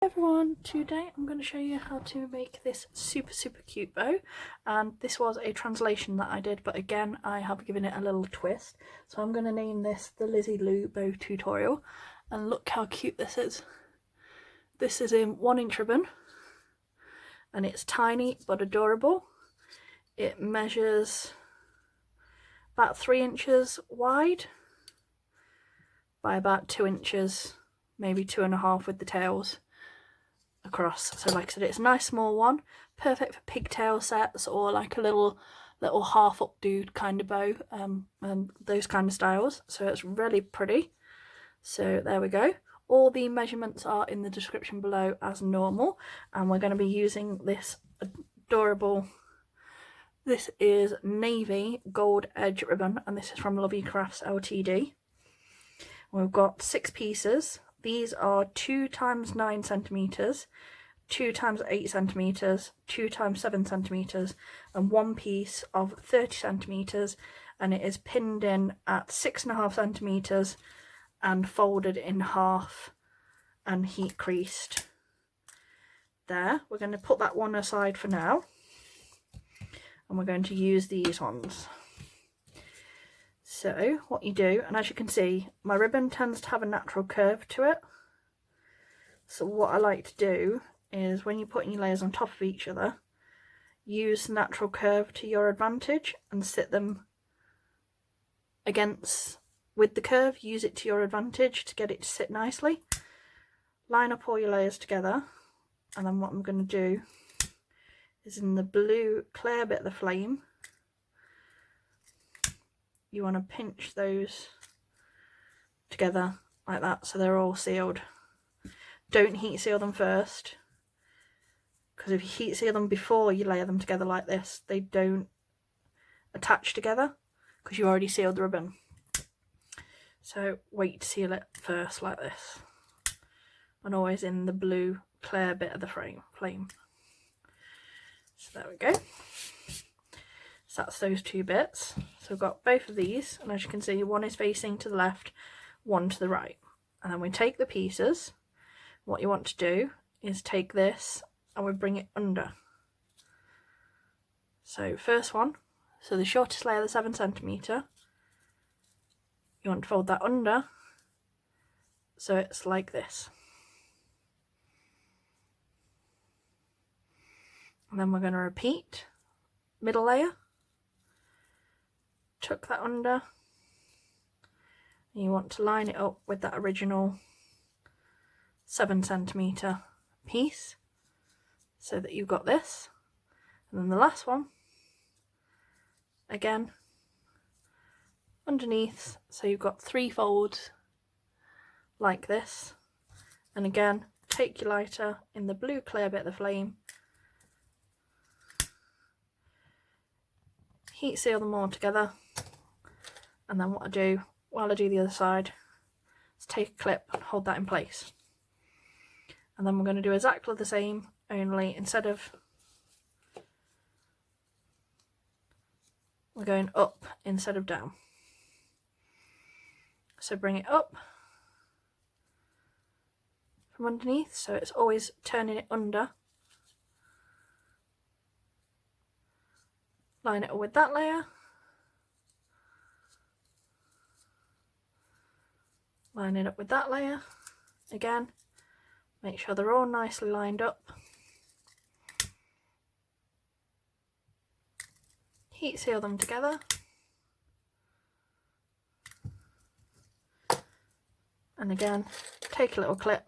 Hey everyone, today I'm going to show you how to make this super cute bow, and this was a translation that I did, but again I have given it a little twist. So I'm going to name this the LIZZY LOU BOW tutorial, and look how cute this is. This is in 1-inch ribbon and it's tiny but adorable. It measures about 3 inches wide by about 2 inches, maybe 2.5 with the tails across. So like I said, it's a nice small one, perfect for pigtail sets or like a little half updo kind of bow, and those kind of styles. So it's really pretty. So there we go. All the measurements are in the description below as normal, and we're going to be using this adorable, this is navy gold edge ribbon, and this is from Lovely Crafts Ltd. We've got 6 pieces. These are 2 x 9 centimeters, 2 x 8 centimeters, 2 x 7 centimeters, and 1 piece of 30 centimeters, and it is pinned in at 6.5 centimeters and folded in half and heat creased. There, we're going to put that one aside for now, and we're going to use these ones. So what you do, and as you can see, my ribbon tends to have a natural curve to it. So what I like to do is, when you're putting your layers on top of each other, use the natural curve to your advantage and sit them against with the curve. Use it to your advantage to get it to sit nicely. Line up all your layers together, and then what I'm going to do is, in the blue clear bit of the flame, you want to pinch those together like that so they're all sealed. Don't heat seal them first, because if you heat seal them before you layer them together like this, they don't attach together because you already sealed the ribbon. So wait to seal it first like this, and always in the blue clear bit of the flame. So there we go. So that's those 2 bits. So we've got both of these, and as you can see, one is facing to the left, one to the right. And then we take the pieces. What you want to do is take this and we bring it under. So first one, so the shortest layer, the 7 centimeter, you want to fold that under so it's like this. And then we're going to repeat. Middle layer, tuck that under, and you want to line it up with that original 7 centimeter piece so that you've got this. And then the last one, again underneath, so you've got 3 folds like this. And again, take your lighter in the blue clear bit of the flame, heat seal them all together, and then what I do while I do the other side is take a clip and hold that in place. And then we're going to do exactly the same, only instead of, we're going up instead of down. So bring it up from underneath, so it's always turning it under. Line it up with that layer, line it up with that layer again, make sure they're all nicely lined up, heat seal them together, and again take a little clip,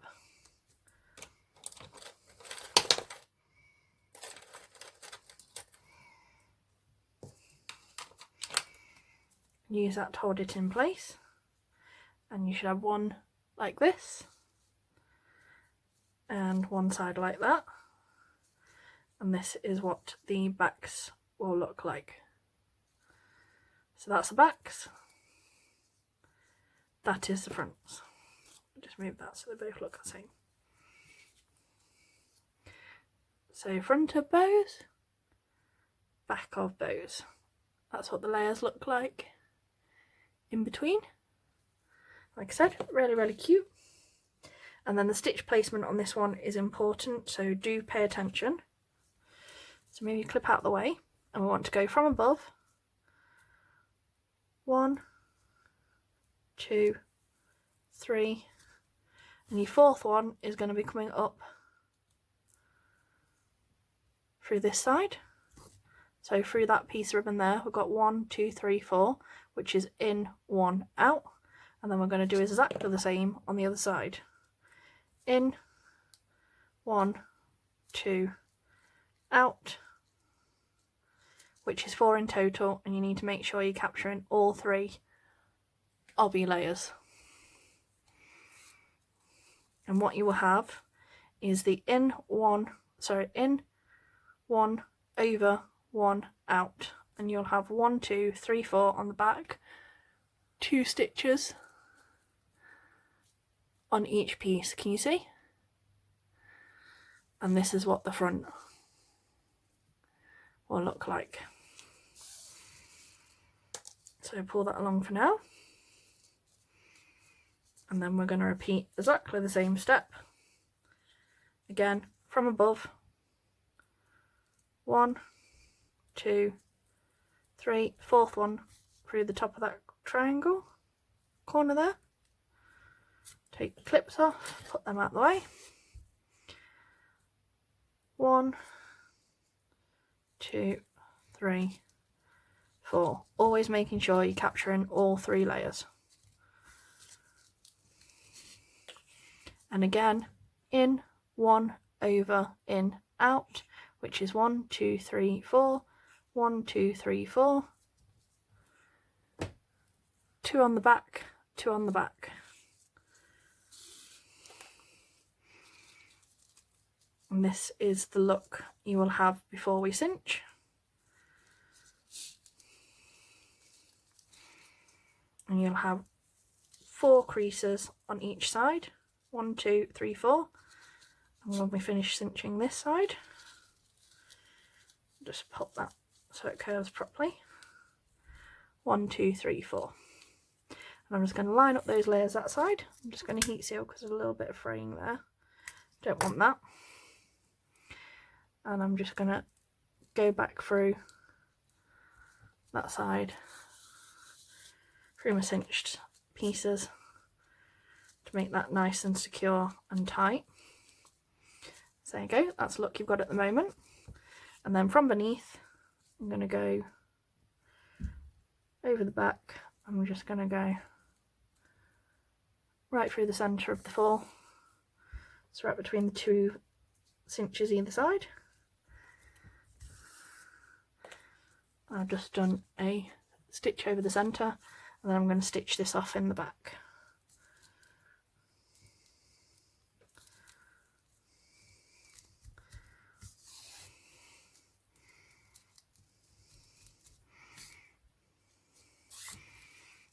use that to hold it in place, and you should have one like this and one side like that, and this is what the backs will look like. So that's the backs, that is the fronts. Just move that so they both look the same. So front of bows, back of bows, that's what the layers look like in between. Like I said, really cute. And then the stitch placement on this one is important, so do pay attention. So move your clip out of the way, and we want to go from above. 1, 2, 3, and your fourth one is going to be coming up through this side. So through that piece of ribbon there, we've got 1, 2, 3, 4, which is in, 1, out. And then we're going to do exactly the same on the other side. In, 1, 2, out, which is 4 in total, and you need to make sure you're capturing all 3 of your layers. And what you will have is the in, 1, over, 1, out, and you'll have 1, 2, 3, 4 on the back, 2 stitches on each piece. Can you see? And this is what the front will look like. So pull that along for now, and then we're going to repeat exactly the same step again from above. 1, 2, 3, fourth one through the top of that triangle corner there. Take the clips off, put them out of the way. 1, 2, 3, 4. Always making sure you're capturing all 3 layers. And again, in, 1, over, in, out, which is 1, 2, 3, 4, 1, 2, 3, 4, 2 on the back, 2 on the back. And this is the look you will have before we cinch. And you'll have 4 creases on each side. 1, 2, 3, 4. And when we finish cinching this side, just pop that so it curves properly. 1, 2, 3, 4. And I'm just going to line up those layers that side. I'm just going to heat seal because there's a little bit of fraying there. Don't want that. And I'm just going to go back through that side, through my cinched pieces, to make that nice and secure and tight. So there you go, that's the look you've got at the moment. And then from beneath, I'm going to go over the back. I'm just going to go right through the centre of the 4, so right between the 2 cinches either side. I've just done a stitch over the centre, and then I'm going to stitch this off in the back.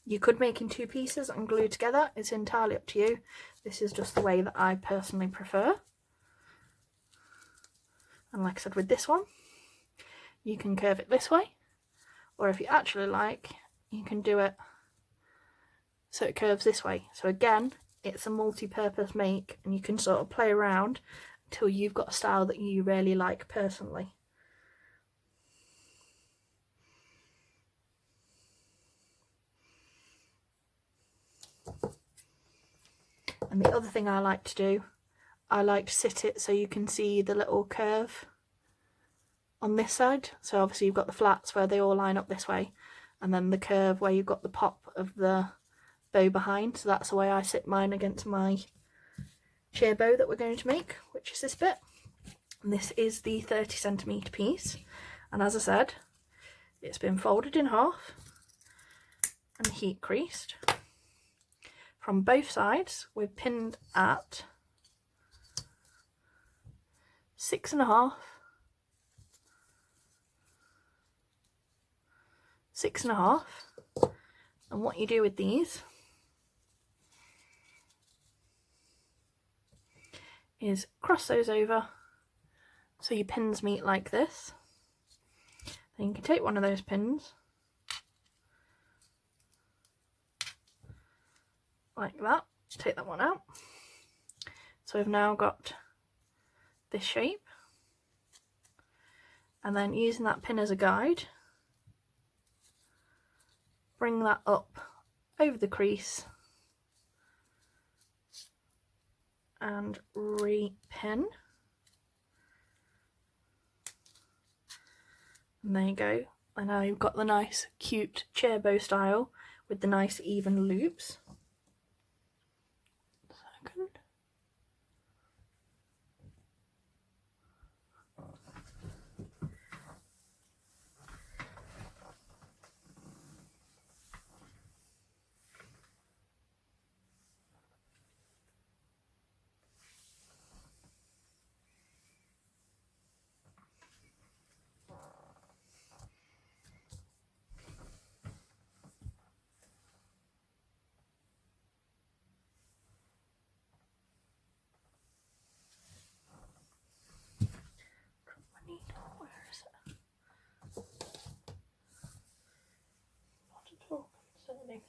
You could make in 2 pieces and glue together, it's entirely up to you. This is just the way that I personally prefer. And like I said with this one, you can curve it this way, or if you actually like, you can do it so it curves this way. So again, it's a multi-purpose make, and you can sort of play around until you've got a style that you really like personally. And the other thing I like to do, I like to sit it so you can see the little curve on this side. So obviously you've got the flats where they all line up this way, and then the curve where you've got the pop of the bow behind. So that's the way I sit mine against my sheer bow that we're going to make, which is this bit. And this is the 30cm piece, and as I said, it's been folded in half and heat creased. From both sides, we're pinned at 6.5, 6.5, and what you do with these is cross those over so your pins meet like this. Then you can take one of those pins like that, take that one out, So we've now got this shape, and then using that pin as a guide, bring that up over the crease and re-pin. And there you go. And now you've got the nice cute chair bow style with the nice even loops. Second. Where is it? Not at all concerning.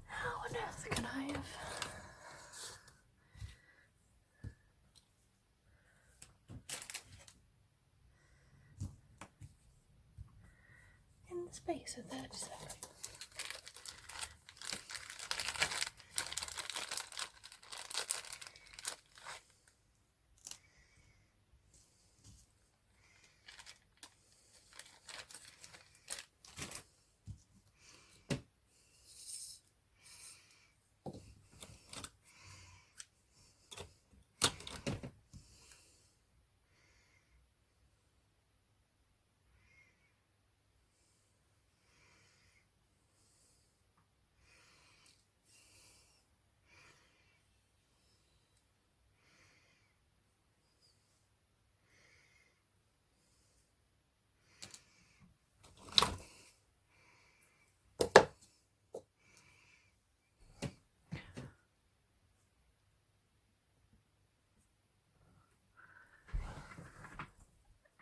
How on earth can I have... in the space of 30 seconds?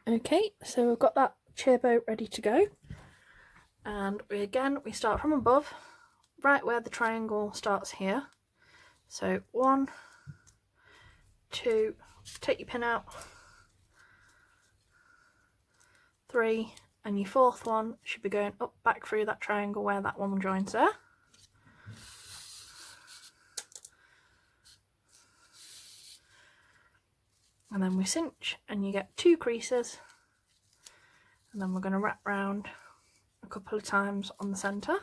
Okay, so we've got that chair bow ready to go, and we start from above, right where the triangle starts here. So 1, 2, take your pin out, 3, and your fourth one should be going up back through that triangle where that one joins there. And then we cinch and you get 2 creases, and then we're going to wrap round a couple of times on the centre.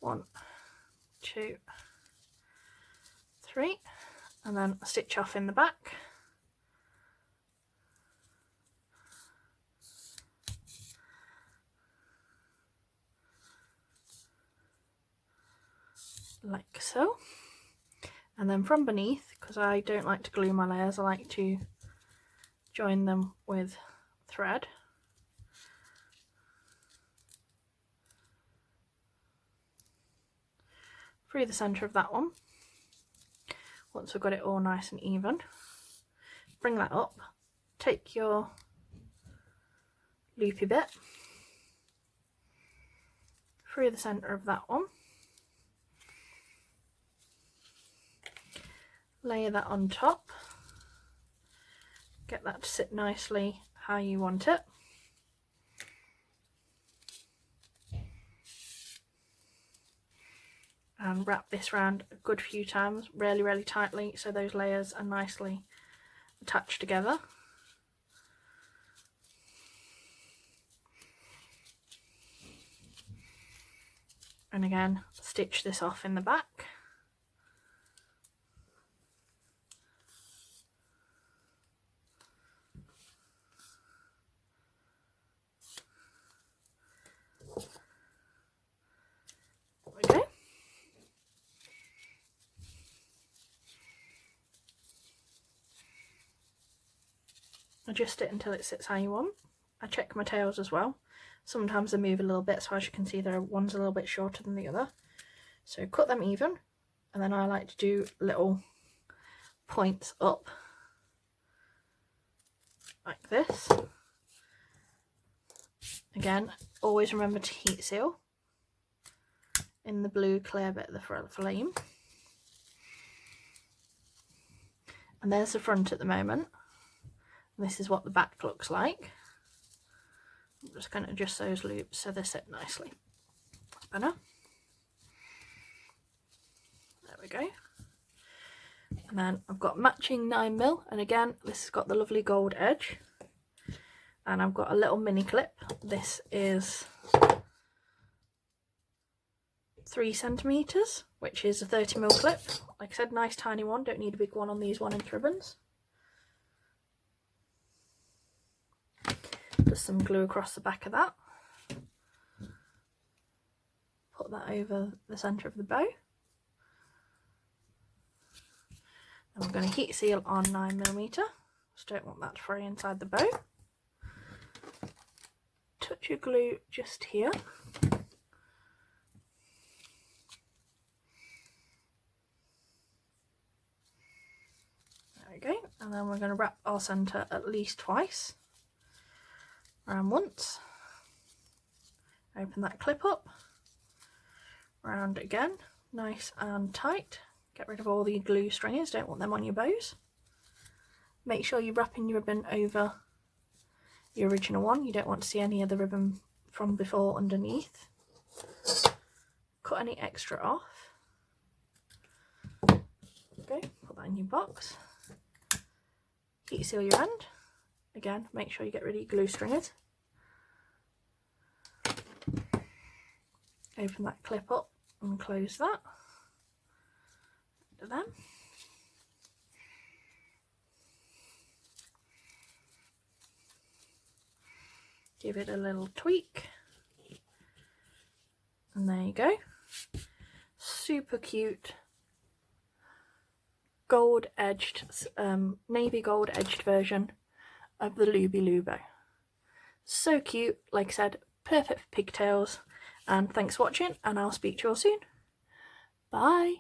1, 2, 3, and then stitch off in the back. Like so. And then from beneath, because I don't like to glue my layers, I like to join them with thread. Through the centre of that one. Once we've got it all nice and even, bring that up, take your loopy bit through the centre of that one, layer that on top, get that to sit nicely how you want it, and wrap this round a good few times, really tightly, so those layers are nicely attached together. And again, stitch this off in the back. Okay. Adjust it until it sits how you want. I check my tails as well. Sometimes they move a little bit, so as you can see there, one's a little bit shorter than the other. So cut them even, and then I like to do little points up like this. Again, always remember to heat seal in the blue clear bit of the flame. And there's the front at the moment. And this is what the back looks like. I'm just going to adjust those loops so they sit nicely. Better. There we go. And then I've got matching 9mm, and again this has got the lovely gold edge. And I've got a little mini clip. This is 3 centimeters, which is a 30mm clip. Like I said, nice tiny one. Don't need a big one on these 1-inch ribbons. Just some glue across the back of that. Put that over the centre of the bow. And we're going to heat seal on 9mm. Just don't want that to fray inside the bow. Touch your glue just here. There we go. And then we're going to wrap our centre at least twice. Round once, open that clip up, round again, nice and tight. Get rid of all the glue stringers, don't want them on your bows. Make sure you're wrapping your ribbon over the original one, you don't want to see any of the ribbon from before underneath. Cut any extra off. Okay, put that in your box. Heat seal your end. Again, make sure you get rid of your glue stringers. Open that clip up and close that. Then give it a little tweak, and there you go. Super cute gold edged, navy gold edged version of the LIZZY LOU bow. So cute, like I said, perfect for pigtails. And thanks for watching, and I'll speak to you all soon. Bye.